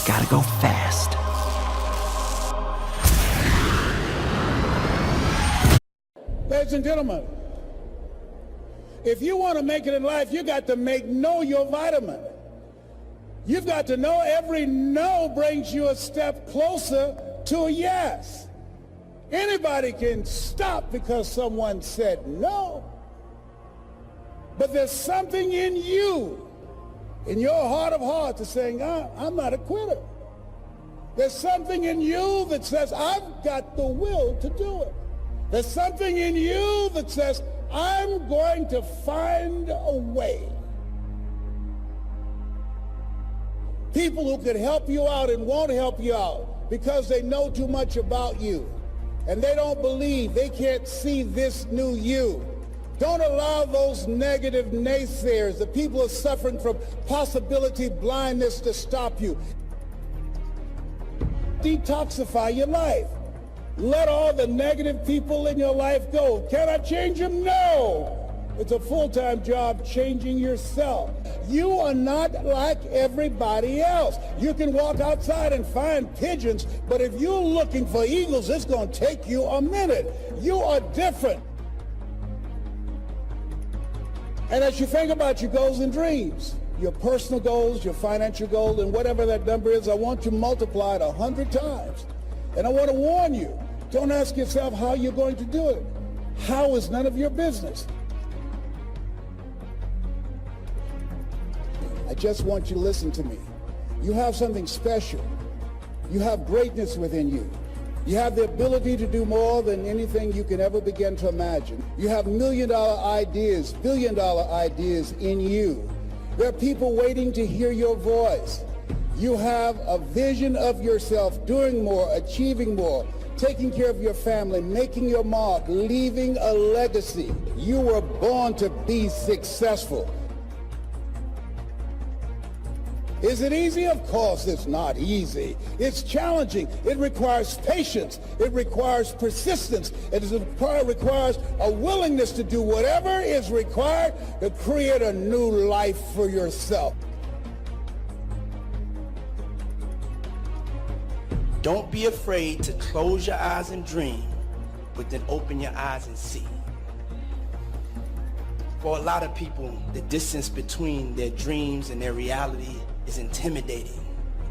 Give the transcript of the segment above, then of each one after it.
gotta go fast. Ladies and gentlemen, if you want to make it in life, you got to know your vitamin. You've got to know every no brings you a step closer to a yes. Anybody can stop because someone said no. But there's something in you, in your heart of hearts, that's saying, I'm not a quitter. There's something in you that says, I've got the will to do it. There's something in you that says, I'm going to find a way. People who could help you out and won't help you out because they know too much about you. And they don't believe, they can't see this new you. Don't allow those negative naysayers, the people who are suffering from possibility blindness, to stop you. Detoxify your life. Let all the negative people in your life go. Can I change them? No. It's a full-time job changing yourself. You are not like everybody else. You can walk outside and find pigeons, but if you're looking for eagles, it's going to take you a minute. You are different. And as you think about your goals and dreams, your personal goals, your financial goals, and whatever that number is, I want you to multiply it 100 times. And I want to warn you, don't ask yourself how you're going to do it. How is none of your business. I just want you to listen to me. You have something special. You have greatness within you. You have the ability to do more than anything you can ever begin to imagine. You have million-dollar ideas, billion-dollar ideas in you. There are people waiting to hear your voice. You have a vision of yourself doing more, achieving more, taking care of your family, making your mark, leaving a legacy. You were born to be successful. Is it easy? Of course it's not easy. It's challenging. It requires patience. It requires persistence. It requires a willingness to do whatever is required to create a new life for yourself. Don't be afraid to close your eyes and dream, but then open your eyes and see. For a lot of people, the distance between their dreams and their reality is intimidating,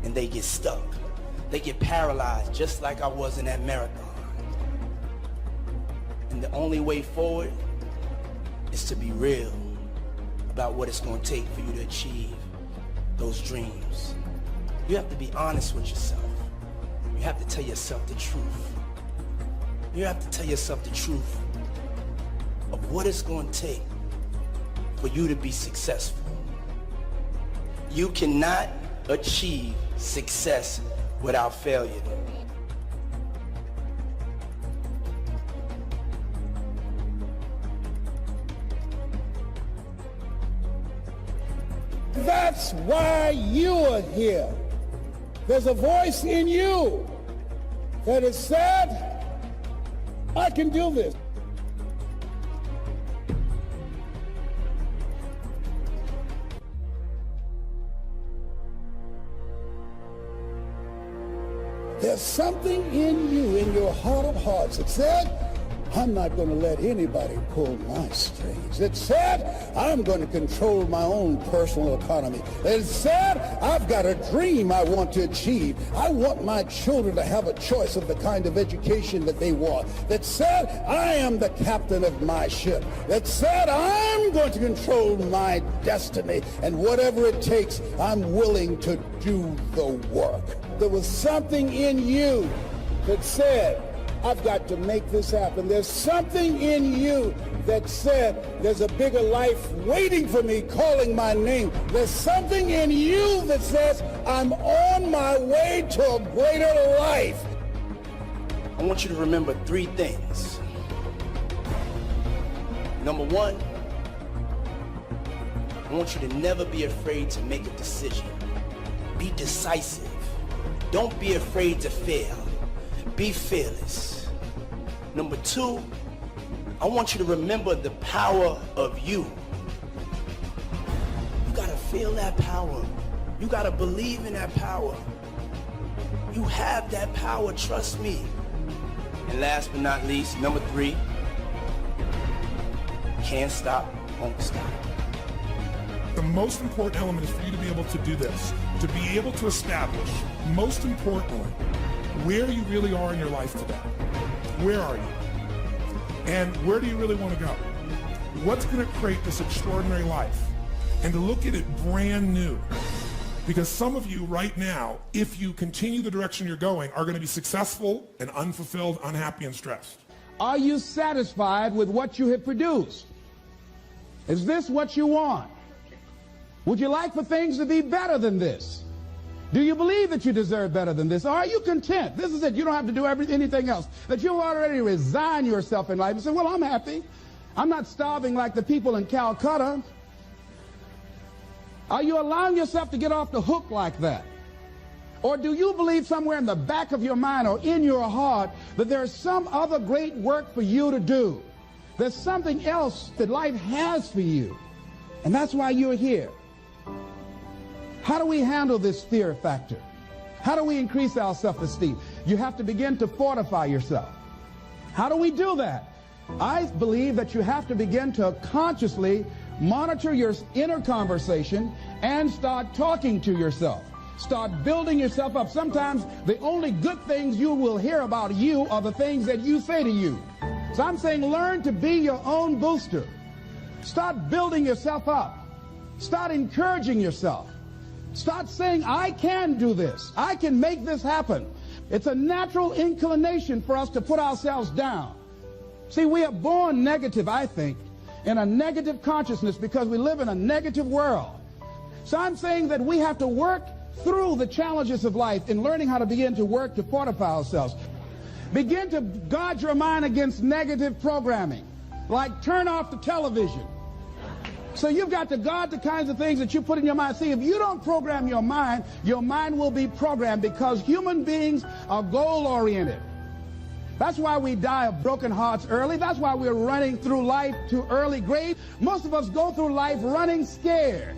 and they get stuck. They get paralyzed, just like I was in that marathon. And the only way forward is to be real about what it's going to take for you to achieve those dreams. You have to be honest with yourself. You have to tell yourself the truth. You have to tell yourself the truth of what it's going to take for you to be successful. You cannot achieve success without failure. That's why you are here. There's a voice in you that has said, I can do this. There's something in you, in your heart of hearts, that said, I'm not going to let anybody pull my strings. It said, I'm going to control my own personal economy. It said, I've got a dream I want to achieve. I want my children to have a choice of the kind of education that they want. That said, I am the captain of my ship. That said, I'm going to control my destiny. And whatever it takes, I'm willing to do the work. There was something in you that said, I've got to make this happen. There's something in you that said, there's a bigger life waiting for me, calling my name. There's something in you that says, I'm on my way to a greater life. I want you to remember 3 things. Number 1, I want you to never be afraid to make a decision. Be decisive. Don't be afraid to fail. Be fearless. Number 2, I want you to remember the power of you. You gotta feel that power. You gotta believe in that power. You have that power, trust me. And last but not least, number 3, can't stop, won't stop. The most important element is for you to be able to do this, to be able to establish, most importantly, where you really are in your life today. Where are you? And where do you really want to go? What's going to create this extraordinary life? And to look at it brand new. Because some of you right now, if you continue the direction you're going, are going to be successful and unfulfilled, unhappy, and stressed. Are you satisfied with what you have produced? Is this what you want? Would you like for things to be better than this? Do you believe that you deserve better than this? Or are you content? This is it. You don't have to do anything else. That you'll already resign yourself in life and say, well, I'm happy. I'm not starving like the people in Calcutta. Are you allowing yourself to get off the hook like that? Or do you believe somewhere in the back of your mind or in your heart that there's some other great work for you to do? There's something else that life has for you. And that's why you're here. How do we handle this fear factor? How do we increase our self-esteem? You have to begin to fortify yourself. How do we do that? I believe that you have to begin to consciously monitor your inner conversation and start talking to yourself. Start building yourself up. Sometimes the only good things you will hear about you are the things that you say to you. So I'm saying learn to be your own booster. Start building yourself up. Start encouraging yourself. Start saying, I can do this. I can make this happen. It's a natural inclination for us to put ourselves down. See, we are born negative, I think, in a negative consciousness because we live in a negative world. So I'm saying that we have to work through the challenges of life in learning how to begin to work to fortify ourselves. Begin to guard your mind against negative programming, like turn off the television. So you've got to guard the kinds of things that you put in your mind. See, if you don't program your mind will be programmed because human beings are goal-oriented. That's why we die of broken hearts early. That's why we're running through life to early grave. Most of us go through life running scared.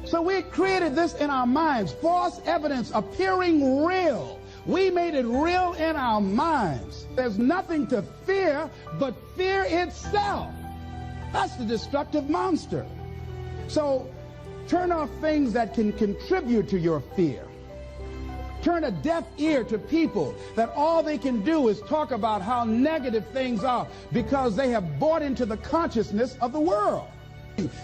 So we created this in our minds, false evidence appearing real. We made it real in our minds. There's nothing to fear but fear itself. That's the destructive monster. So turn off things that can contribute to your fear. Turn a deaf ear to people that all they can do is talk about how negative things are because they have bought into the consciousness of the world.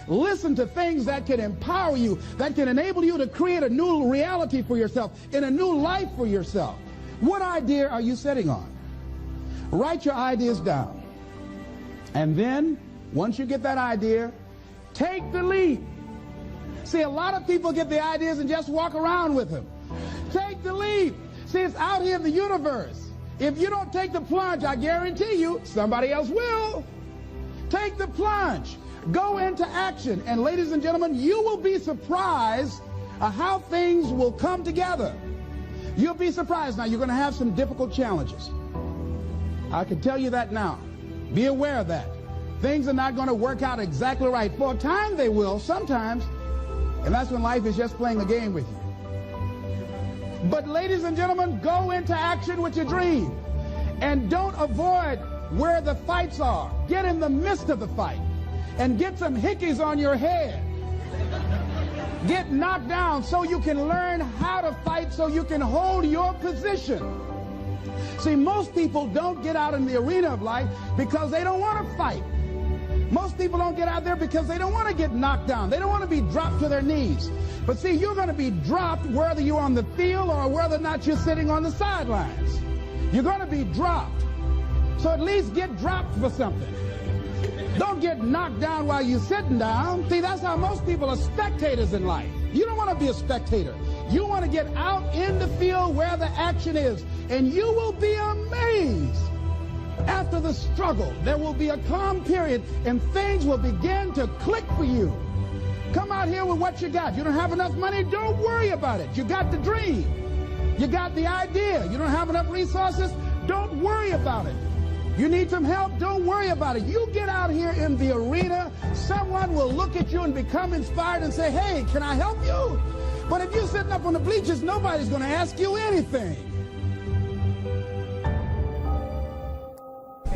Listen to things that can empower you, that can enable you to create a new reality for yourself, and a new life for yourself. What idea are you sitting on? Write your ideas down. And then, once you get that idea, take the leap. See, a lot of people get the ideas and just walk around with them. Take the leap. See, it's out here in the universe. If you don't take the plunge, I guarantee you, somebody else will. Take the plunge. Go into action. And ladies and gentlemen, you will be surprised how things will come together. You'll be surprised. Now, you're going to have some difficult challenges. I can tell you that now. Be aware of that. Things are not going to work out exactly right. For a time they will, sometimes. And that's when life is just playing a game with you. But ladies and gentlemen, go into action with your dream. And don't avoid where the fights are. Get in the midst of the fight. And get some hickeys on your head. Get knocked down so you can learn how to fight, so you can hold your position. See, most people don't get out in the arena of life because they don't want to fight. Most people don't get out there because they don't want to get knocked down. They don't want to be dropped to their knees. But see, you're going to be dropped whether you're on the field or whether or not you're sitting on the sidelines. You're going to be dropped. So at least get dropped for something. Don't get knocked down while you're sitting down. See, that's how most people are spectators in life. You don't want to be a spectator. You want to get out in the field where the action is. And you will be amazed. After the struggle, there will be a calm period and things will begin to click for you. Come out here with what you got. You don't have enough money? Don't worry about it. You got the dream. You got the idea. You don't have enough resources? Don't worry about it. You need some help? Don't worry about it. You get out here in the arena, someone will look at you and become inspired and say, hey, can I help you? But if you're sitting up on the bleachers, nobody's going to ask you anything.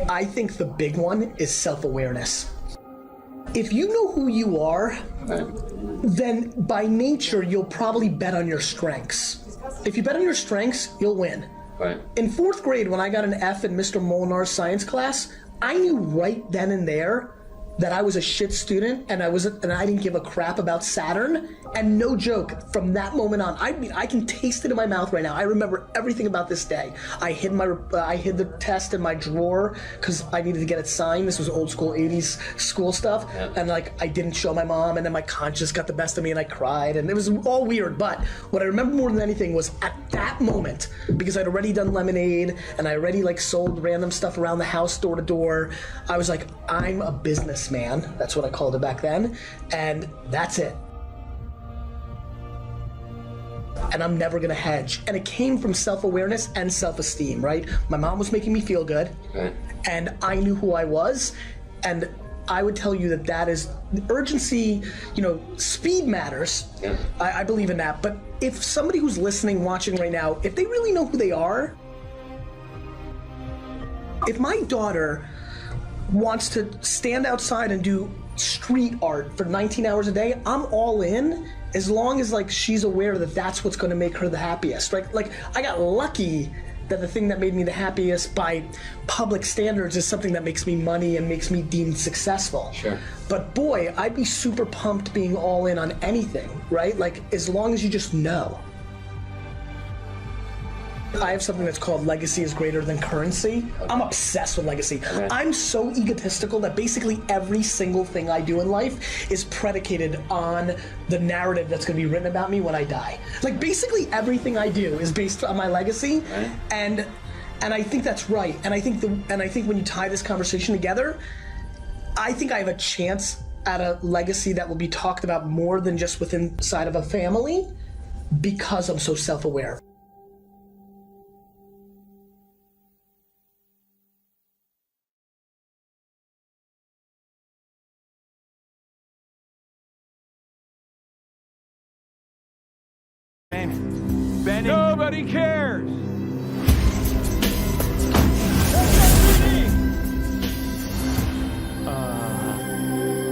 I think the big one is self-awareness. If you know who you are, then by nature, you'll probably bet on your strengths. If you bet on your strengths, you'll win. Right. In 4th grade, when I got an F in Mr. Molinar's science class, I knew right then and there that I was a shit student and I didn't give a crap about Saturn. And no joke, from that moment on, I can taste it in my mouth right now. I remember everything about this day. I hid the test in my drawer because I needed to get it signed. This was old school 80s school stuff. Yeah. And like, I didn't show my mom, and then my conscience got the best of me and I cried, and it was all weird. But what I remember more than anything was at that moment, because I'd already done lemonade and I already like sold random stuff around the house door to door, I was like, I'm a businessman. That's what I called it back then. And that's it. And I'm never gonna hedge. And it came from self-awareness and self-esteem, right? My mom was making me feel good, Right. and I knew who I was, and I would tell you that is urgency, speed matters. Yeah. I believe in that. But if somebody who's listening, watching right now, if they really know who they are, if my daughter wants to stand outside and do street art for 19 hours a day, I'm all in, as long as like she's aware that that's what's going to make her the happiest, right? Like, I got lucky that the thing that made me the happiest by public standards is something that makes me money and makes me deemed successful. Sure. But boy, I'd be super pumped being all in on anything, right? Like, as long as you just know. I have something that's called legacy is greater than currency. I'm obsessed with legacy. Okay. I'm so egotistical that basically every single thing I do in life is predicated on the narrative that's going to be written about me when I die. Like, basically everything I do is based on my legacy, Right. and I think that's right. And I think when you tie this conversation together, I think I have a chance at a legacy that will be talked about more than just within inside of a family, because I'm so self-aware. Benny. Nobody cares.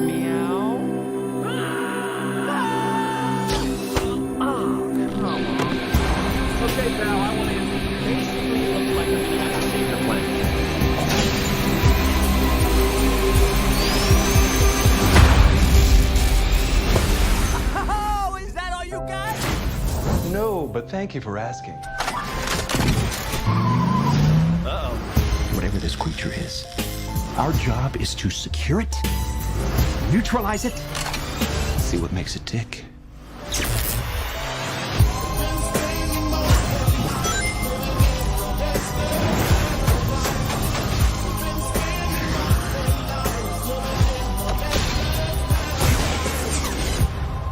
Meow. Oh, come on. Okay, pal, I want to basically look like a passenger plane. Oh, is that all you got? No, but thank you for asking. Uh-oh. Whatever this creature is, our job is to secure it, neutralize it, see what makes it tick.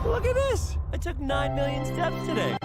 Look at this! I took 9 million steps today.